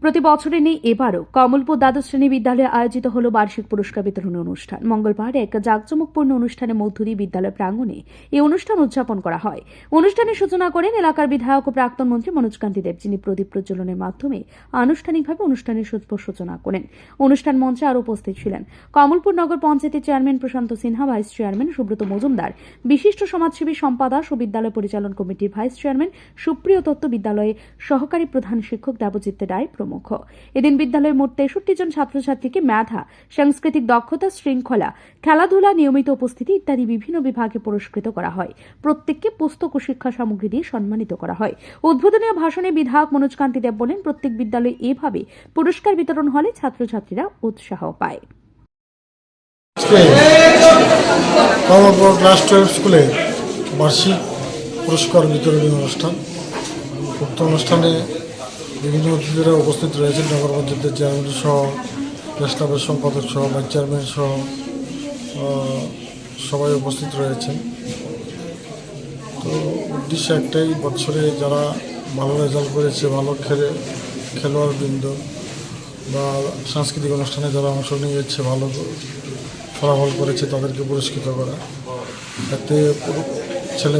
প্রতি বছরে নেই এবারও কমলপুর দ্বাদশ শ্রেণী বিদ্যালয়ে আয়োজিত হল বার্ষিক পুরস্কার বিতরণ অনুষ্ঠান। মঙ্গলবার এক জাঁকজমকপূর্ণ অনুষ্ঠানের মধ্য দিয়ে বিদ্যালয় প্রাঙ্গণে এই অনুষ্ঠান উদযাপন করা হয়। অনুষ্ঠানের সূচনা করেন এলাকার বিধায়ক ও প্রাক্তন মন্ত্রী মনোজ কান্তি দেব, যিনি প্রদীপ প্রজ্বলনের মাধ্যমে আনুষ্ঠানিকভাবে অনুষ্ঠানের শুভ সূচনা করেন। অনুষ্ঠান মঞ্চে আরও উপস্থিত ছিলেন কমলপুর নগর পঞ্চায়েতের চেয়ারম্যান প্রশান্ত সিনহা, ভাইস চেয়ারম্যান সুব্রত মজুমদার, বিশিষ্ট সমাজসেবী শম্পা দাস ও বিদ্যালয় পরিচালন কমিটির ভাইস চেয়ারম্যান সুপ্রিয় দত্ত, বিদ্যালয়ে সহকারী প্রধান শিক্ষক দেবজিৎ রায় প্রমুখ। এদিন বিদ্যালয়ের মোট 63 জন ছাত্রছাত্রীকে মেধা, সাংস্কৃতিক দক্ষতা, শৃঙ্খলা, খেলাধুলা, নিয়মিত উপস্থিতি ইত্যাদি বিভিন্ন বিভাগে পুরস্কৃত করা হয়। প্রত্যেককে পুস্তক ও শিক্ষা সামগ্রী দিয়ে সম্মানিত করা হয়। উদ্বোধনীয় ভাষণে বিধায়ক মনোজ কান্তি দেব বলেন, প্রত্যেক বিদ্যালয়ে এভাবে পুরস্কার বিতরণ হলে ছাত্রছাত্রীরা উৎসাহ পায়। কমলপুর ক্লাস 12 স্কুলে বার্ষিক পুরস্কার বিতরণী অনুষ্ঠান। উক্ত অনুষ্ঠানে বিভিন্ন অতিথিরা উপস্থিত রয়েছেন। নগর পঞ্চায়েতের চেয়ারম্যান সহ, প্রেস ক্লাবের সম্পাদক সহ, ভাইস চেয়ারম্যান সহ সবাই উপস্থিত রয়েছেন। তো উদ্দেশ্য একটাই, বছরে যারা ভালো রেজাল্ট করেছে, ভালো খেলোয়াড়বৃন্দ বা সাংস্কৃতিক অনুষ্ঠানে যারা অংশ নিয়েছে, ভালো ফলাফল করেছে, তাদেরকে পুরস্কৃত করা। এতে ছেলে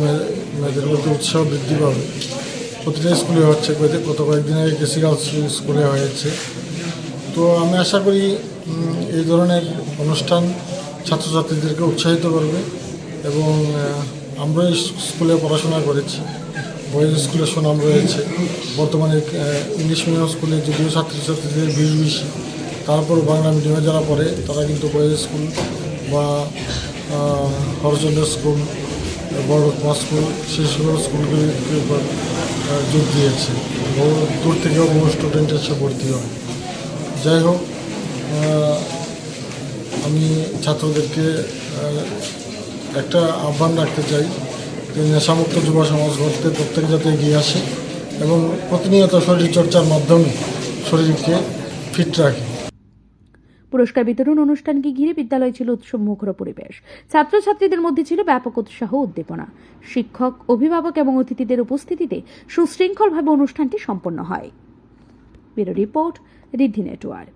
মেয়েদের মধ্যে উৎসাহ বৃদ্ধি পাবে। প্রতিটা স্কুলে হচ্ছে, গত কয়েকদিন আগে কেসি গার্লস স্কুলে হয়েছে। তো আমি আশা করি এই ধরনের অনুষ্ঠান ছাত্রছাত্রীদেরকে উৎসাহিত করবে। এবং আমরা স্কুলে পড়াশোনা করেছি, বয়েজ স্কুলে সুনাম রয়েছে। বর্তমানে ইংলিশ মিডিয়াম স্কুলে যদিও ছাত্রছাত্রীদের ভিড় বেশি, তারপরও বাংলা মিডিয়ামে যারা পড়ে তারা কিন্তু বয়েজ স্কুল বা হরচন্দ্র স্কুল, বড় স্কুল, সেই সকল স্কুলগুলির উপর যোগ দিয়েছে। বহু দূর থেকেও বহু স্টুডেন্ট এসে ভর্তি হয়। যাই হোক, আমি ছাত্রদেরকে একটা আহ্বান রাখতে চাই যে নেশামুক্ত যুব সমাজ গড়তে প্রত্যেকে যাতে এগিয়ে আসে এবং প্রতিনিয়ত শরীরচর্চার মাধ্যমে শরীরকে ফিট রাখে। পুরস্কার বিতরণ অনুষ্ঠানকে ঘিরে বিদ্যালয় ছিল উৎসব মুখর পরিবেশ। ছাত্রছাত্রীদের মধ্যে ছিল ব্যাপক উৎসাহ, উদ্দীপনা। শিক্ষক, অভিভাবক এবং অতিথিদের উপস্থিতিতে সুশৃঙ্খলভাবে অনুষ্ঠানটি সম্পন্ন হয়। ব্যুরো রিপোর্ট, ঋদ্ধি নেটওয়ার্ক।